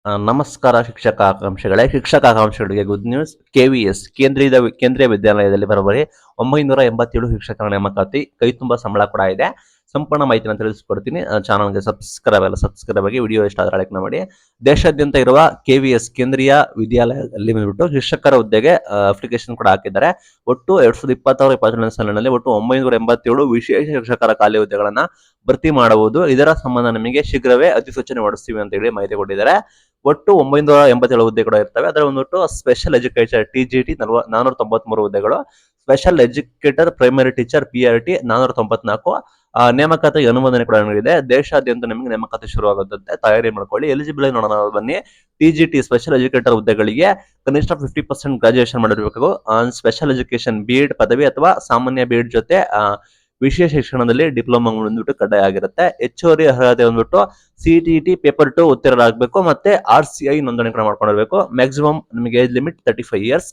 ನಮಸ್ಕಾರ ಶಿಕ್ಷಕ ಆಕಾಂಕ್ಷೆಗಳಿಗೆ good news. KVS ಕೇಂದ್ರೀಯ ವಿದ್ಯಾಲಯದಲ್ಲಿ ಬರೋಬ್ಬರಿ 987 ಶಿಕ್ಷಕರ ನೇಮಕಾತಿ, ಕೈ ತುಂಬ ಸಂಬಳ ಕೂಡ ಇದೆ. ಸಂಪೂರ್ಣ ಮಾಹಿತಿನ ತಿಳಿಸ್ಕೊಡ್ತೀನಿ. ಚಾನಲ್ಗೆ ಸಬ್ಸ್ಕ್ರೈಬ್ ಆಗಿ, ವಿಡಿಯೋ ಇಷ್ಟ ಆದರೆ ಲೈಕ್ ಮಾಡಿ. ದೇಶಾದ್ಯಂತ ಇರುವ KVS ಕೇಂದ್ರೀಯ ವಿದ್ಯಾಲಯದಲ್ಲಿ ಬಂದ್ಬಿಟ್ಟು ಶಿಕ್ಷಕರ ಹುದ್ದೆಗೆ ಅಪ್ಲಿಕೇಶನ್ ಕೂಡ ಹಾಕಿದ್ದಾರೆ. ಒಟ್ಟು 2026-27 ಸಾಲಿನಲ್ಲಿ ಒಟ್ಟು 987 ವಿಶೇಷ ಶಿಕ್ಷಕರ ಖಾಲಿ ಹುದ್ದೆಗಳನ್ನ ಭರ್ತಿ ಮಾಡಬಹುದು. ಇದರ ಸಂಬಂಧ ನಿಮಗೆ ಶೀಘ್ರವೇ ಅಧಿಸೂಚನೆ ಹೊರಡಿಸ್ತೀವಿ ಅಂತ ಹೇಳಿ ಮಾಹಿತಿ ಕೊಟ್ಟಿದ್ದಾರೆ. ಒಟ್ಟು 987 ಹುದ್ದೆ ಕೂಡ ಇರ್ತವೆ. ಅದರ ಒಂದೊಟ್ಟು ಸ್ಪೆಷಲ್ ಎಜುಕೇಟರ್ TGT 493 ಹುದ್ದೆಗಳು, special educator primary teacher PRT 494. ನೇಮಕಾತಿ ಅನುಮೋದನೆ ಕೂಡ ಇದೆ. ದೇಶಾದ್ಯಂತ ನಿಮಗೆ ನೇಮಕಾತಿ ಶುರುವಾಗುತ್ತದೆ, ತಯಾರಿ ಮಾಡ್ಕೊಳ್ಳಿ. ಎಲಿಜಿಬಲ್ ನೋಡೋಣ ಬನ್ನಿ. TGT ಸ್ಪೆಷಲ್ ಎಜುಕೇಟರ್ ಹುದ್ದೆಗಳಿಗೆ ಕನಿಷ್ಠ 50% ಗ್ರಾಜುಯೇಷನ್ ಮಾಡಿರಬೇಕು. ಸ್ಪೆಷಲ್ ಎಜುಕೇಶನ್ BEd ಪದವಿ ಅಥವಾ ಸಾಮಾನ್ಯ BEd ಜೊತೆ ವಿಶೇಷ ಶಿಕ್ಷಣದಲ್ಲಿ ಡಿಪ್ಲೊಮಾ ಬಂದ್ಬಿಟ್ಟು ಕಡ್ಡಾಯ ಆಗಿರುತ್ತೆ. ಹೆಚ್ಚುವರಿ ಅರ್ಹತೆ ಬಂದ್ಬಿಟ್ಟು CTET ಪೇಪರ್ 2 ಉತ್ತೀರ್ಣರಾಗಬೇಕು, ಮತ್ತೆ RCI ನೋಂದಣಿ ಕೂಡ ಮಾಡ್ಕೊಂಡಿರ್ಬೇಕು. ಮ್ಯಾಕ್ಸಿಮಮ್ ನಿಮಗೆ age limit 35 years.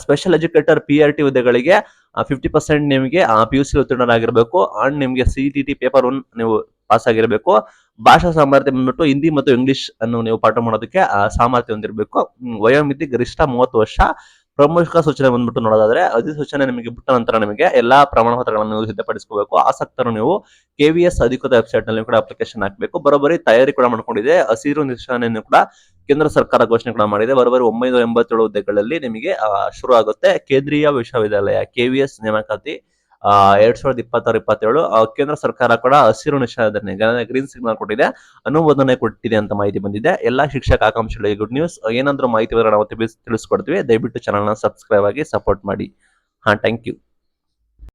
Special educator PRT ಹುದ್ದೆಗಳಿಗೆ 50% ನಿಮಗೆ PUC ಉತ್ತೀರ್ಣರಾಗಿರ್ಬೇಕು ಅಂಡ್ ನಿಮಗೆ CTET ಪೇಪರ್ 1 ನೀವು ಪಾಸ್ ಆಗಿರಬೇಕು. ಭಾಷಾ ಸಾಮರ್ಥ್ಯ ಬಂದ್ಬಿಟ್ಟು ಹಿಂದಿ ಮತ್ತು ಇಂಗ್ಲಿಷ್ ಅನ್ನು ನೀವು ಪಾಠ ಮಾಡೋದಕ್ಕೆ ಸಾಮರ್ಥ್ಯ ಹೊಂದಿರಬೇಕು. ವಯೋಮಿತಿ ಗರಿಷ್ಠ 30 ವರ್ಷ. ಪ್ರಮುಖ ಸೂಚನೆ ಬಂದ್ಬಿಟ್ಟು ನೋಡೋದಾದ್ರೆ, ಅಧಿಸೂಚನೆ ನಿಮಗೆ ಬಿಟ್ಟ ನಂತರ ನಿಮಗೆ ಎಲ್ಲಾ ಪ್ರಮಾಣ ಪತ್ರಗಳನ್ನು ನೀವು ಸಿದ್ಧಪಡಿಸಬೇಕು. ಆಸಕ್ತರು ನೀವು KVS ಅಧಿಕೃತ ವೆಬ್ಸೈಟ್ ನಲ್ಲಿ ಕೂಡ ಅಪ್ಲಿಕೇಶನ್ ಹಾಕಬೇಕು. ಬರೋಬ್ಬರಿ ತಯಾರಿ ಕೂಡ ಮಾಡ್ಕೊಂಡಿದೆ. ಹಸಿರು ನಿಶಾನೆಯನ್ನು ಕೂಡ ಕೇಂದ್ರ ಸರ್ಕಾರ ಘೋಷಣೆ ಕೂಡ ಮಾಡಿದೆ. ಬರೋಬ್ಬರಿ 987 ಹುದ್ದೆಗಳಲ್ಲಿ ನಿಮಗೆ ಶುರು ಆಗುತ್ತೆ. ಕೇಂದ್ರೀಯ ವಿಶ್ವವಿದ್ಯಾಲಯ KVS ನೇಮಕಾತಿ 2026-27 ಕೇಂದ್ರ ಸರ್ಕಾರ ಕೂಡ ಹಸಿರು ನಿಶಾನೆ ಗ್ರೀನ್ ಸಿಗ್ನಲ್ ಕೊಟ್ಟಿದೆ, ಅನುಮೋದನೆ ಕೊಟ್ಟಿದೆ ಅಂತ ಮಾಹಿತಿ ಬಂದಿದೆ. ಎಲ್ಲಾ ಶಿಕ್ಷಕ ಆಕಾಂಕ್ಷೆಗಳಿಗೆ ಗುಡ್ ನ್ಯೂಸ್. ಏನಾದ್ರೂ ಮಾಹಿತಿ ನಾವು ತಿಳಿಸ್ಕೊಡ್ತೀವಿ. ದಯವಿಟ್ಟು ಚಾನಲ್ನ ಸಬ್ಸ್ಕ್ರೈಬ್ ಆಗಿ ಸಪೋರ್ಟ್ ಮಾಡಿ. Thank you.